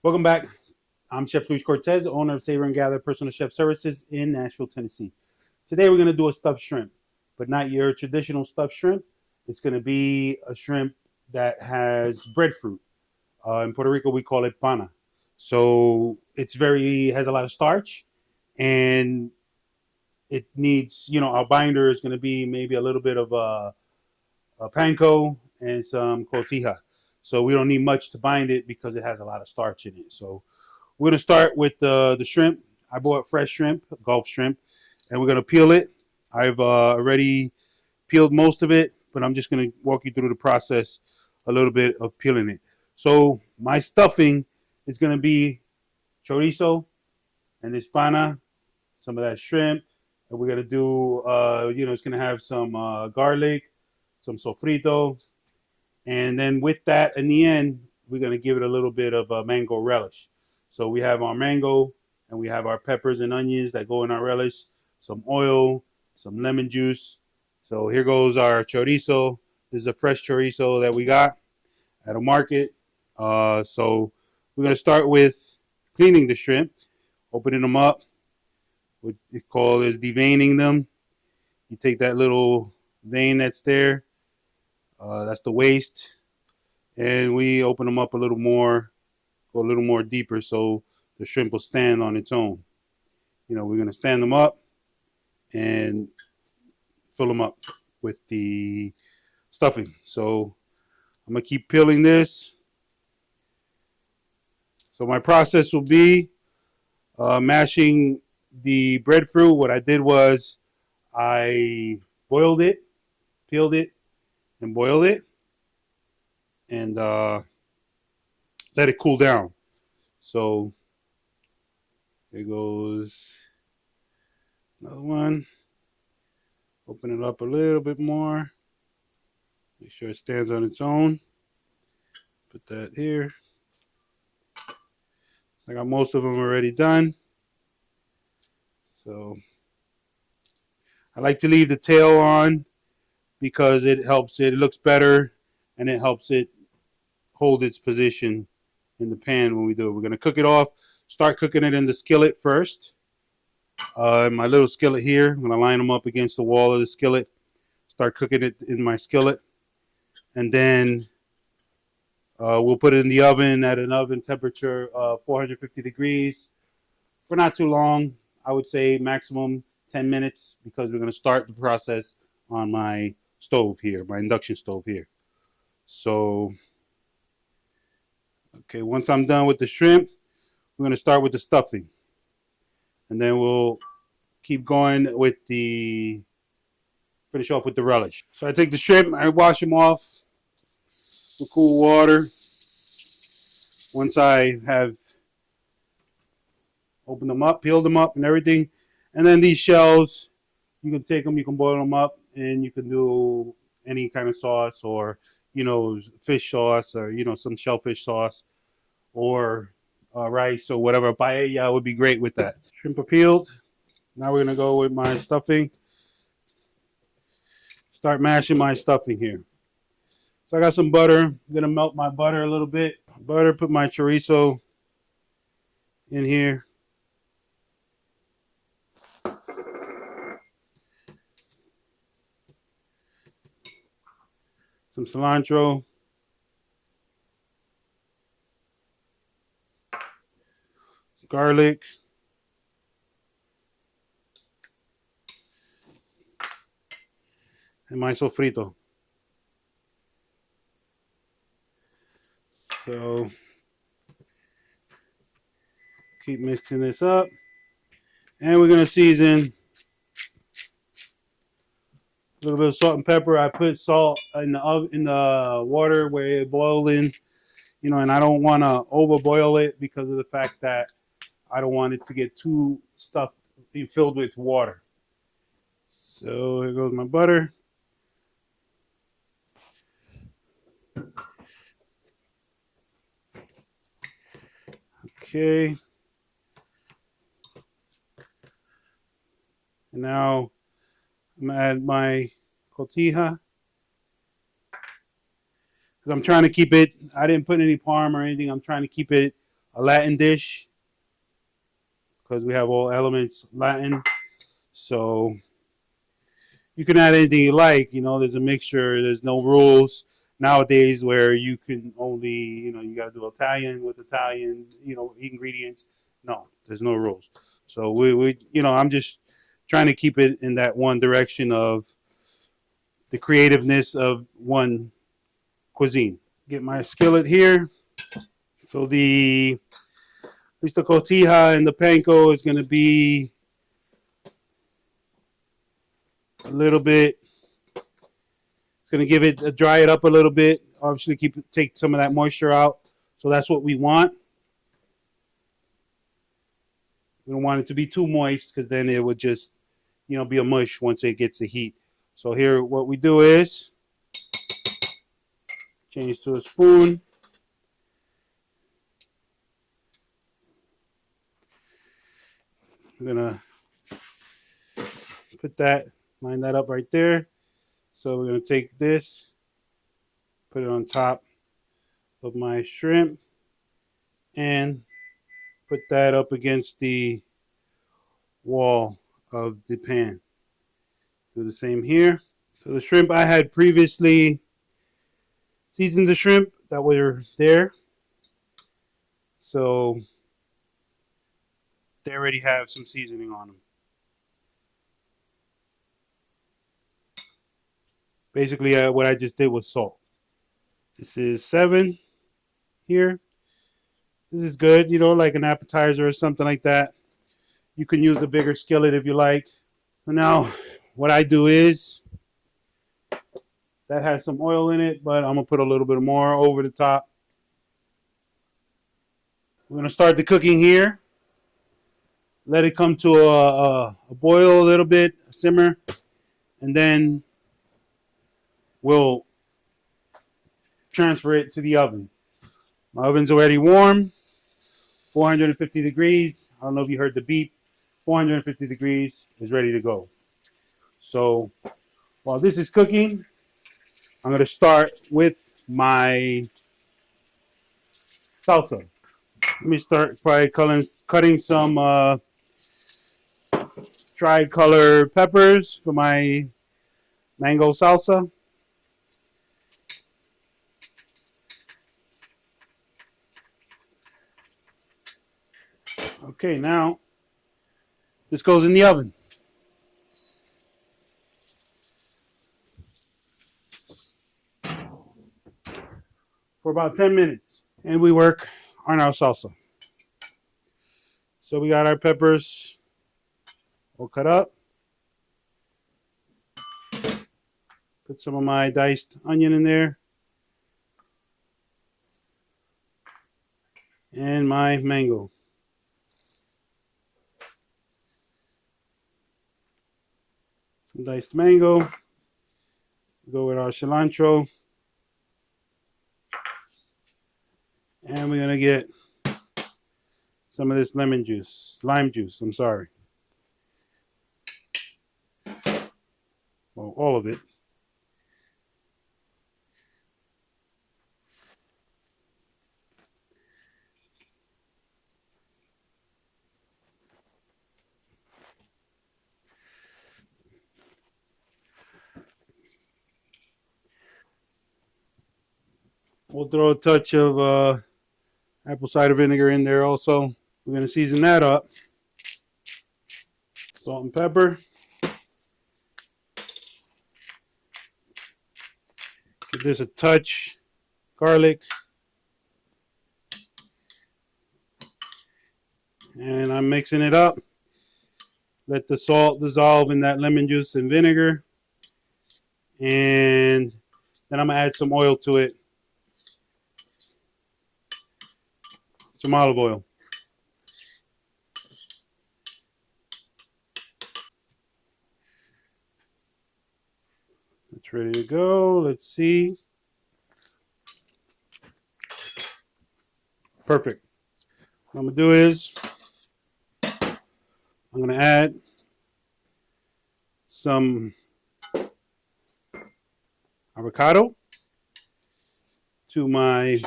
Welcome back. I'm Chef Luis Cortes, owner of Savor and Gather Personal Chef Services in Nashville, Tennessee. Today we're going to do a stuffed shrimp, but not your traditional stuffed shrimp. It's going to be a shrimp that has breadfruit. In Puerto Rico, we call it pana. So it's very has a lot of starch, and it needs our binder is going to be maybe a little bit of a panko and some cotija. So we don't need much to bind it because it has a lot of starch in it. So we're gonna start with the shrimp. I bought fresh shrimp, Gulf shrimp, and we're gonna peel it. I've already peeled most of it, but I'm just gonna walk you through the process a little bit of peeling it. So my stuffing is gonna be chorizo and this pana, some of that shrimp, and we're gonna do it's gonna have some garlic, some sofrito, and then with that, in the end, we're going to give it a little bit of a mango relish. So we have our mango and we have our peppers and onions that go in our relish, some oil, some lemon juice. So here goes our chorizo. This is a fresh chorizo that we got at a market. So we're going to start with cleaning the shrimp, opening them up. What we call is deveining them. You take that little vein that's there. That's the waste, and we open them up a little more, go a little more deeper, so the shrimp will stand on its own. We're gonna stand them up and fill them up with the stuffing. So I'm gonna keep peeling this. So my process will be mashing the breadfruit. What I did was I boiled it, peeled it, and boiled it, and let it cool down. So here goes another one. Open it up a little bit more. Make sure it stands on its own. Put that here. I got most of them already done. So I like to leave the tail on because it helps it looks better, and it helps it hold its position in the pan when we do it. We're going to cook it off. Start cooking it in the skillet first. In my little skillet here, I'm going to line them up against the wall of the skillet. Start cooking it in my skillet. And then we'll put it in the oven at an oven temperature of 450 degrees for not too long. I would say maximum 10 minutes because we're going to start the process on my stove here, my induction stove here. So, okay, once I'm done with the shrimp, we're going to start with the stuffing. And then we'll keep going with finish off with the relish. So I take the shrimp, I wash them off with cool water. Once I have opened them up, peeled them up and everything. And then these shells, you can take them, you can boil them up, and you can do any kind of sauce or, fish sauce or, some shellfish sauce or rice or whatever. Paella would be great with that. Shrimp are peeled. Now we're going to go with my stuffing. Start mashing my stuffing here. So I got some butter. I'm going to melt my butter a little bit. Butter, put my chorizo in here. Some cilantro. Garlic. And my sofrito. So keep mixing this up. And we're going to season a little bit of salt and pepper. I put salt in the water where it boiled in, and I don't want to overboil it because of the fact that I don't want it to get too stuffed, filled with water. So here goes my butter. Okay. And now I'm going to add my cotija. Because I'm trying to keep it, I didn't put any parm or anything. I'm trying to keep it a Latin dish because we have all elements Latin. So you can add anything you like. You know, there's a mixture. There's no rules nowadays where you can only, you got to do Italian with Italian, ingredients. No, there's no rules. So I'm just trying to keep it in that one direction of the creativeness of one cuisine. Get my skillet here. So the at least the cotija and the panko is going to be a little bit. It's going to give it dry it up a little bit. Obviously, take some of that moisture out. So that's what we want. We don't want it to be too moist because then it would just, be a mush once it gets the heat. So here, what we do is change to a spoon. I'm gonna line that up right there. So we're gonna take this, put it on top of my shrimp, and put that up against the wall of the pan. Do the same here. So the shrimp I had previously seasoned the shrimp that were there. So they already have some seasoning on them. Basically, what I just did was salt. This is 7 here. This is good, like an appetizer or something like that. You can use a bigger skillet if you like. So now, what I do is, that has some oil in it, but I'm going to put a little bit more over the top. We're going to start the cooking here. Let it come to a boil a little bit, a simmer, and then we'll transfer it to the oven. My oven's already warm, 450 degrees. I don't know if you heard the beep. 450 degrees is ready to go. So while this is cooking, I'm going to start with my salsa. Let me start by cutting some dried color peppers for my mango salsa. Okay, now this goes in the oven. For about 10 minutes. And we work on our salsa. So we got our peppers all cut up. Put some of my diced onion in there. And my mango. Some diced mango. Go with our cilantro. And we're going to get some of this lime juice, I'm sorry. Well, all of it. We'll throw a touch of apple cider vinegar in there also. We're going to season that up. Salt and pepper. Give this a touch. Garlic. And I'm mixing it up. Let the salt dissolve in that lemon juice and vinegar. And then I'm going to add some oil to it. Some olive oil. It's ready to go. Let's see. Perfect. What I'm going to do is I'm going to add some avocado to my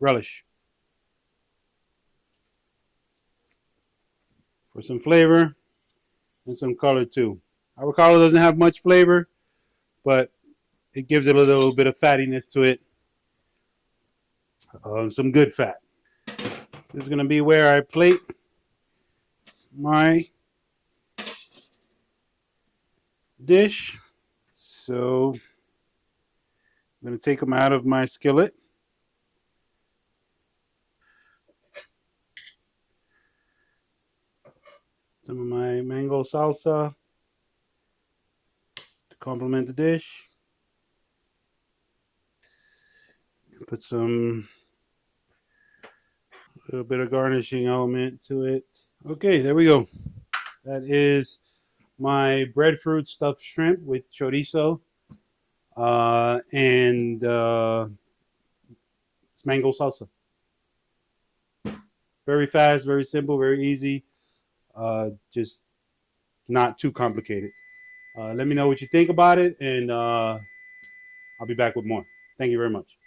relish. for some flavor and some color too. Avocado doesn't have much flavor, but it gives it a little bit of fattiness to it. Some good fat. This is going to be where I plate my dish. So I'm going to take them out of my skillet. Some of my mango salsa to complement the dish. Put some little bit of garnishing element to it. Okay, there we go. That is my breadfruit stuffed shrimp with chorizo and mango salsa. Very fast, very simple, very easy. Just not too complicated. Let me know what you think about it, and I'll be back with more. Thank you very much.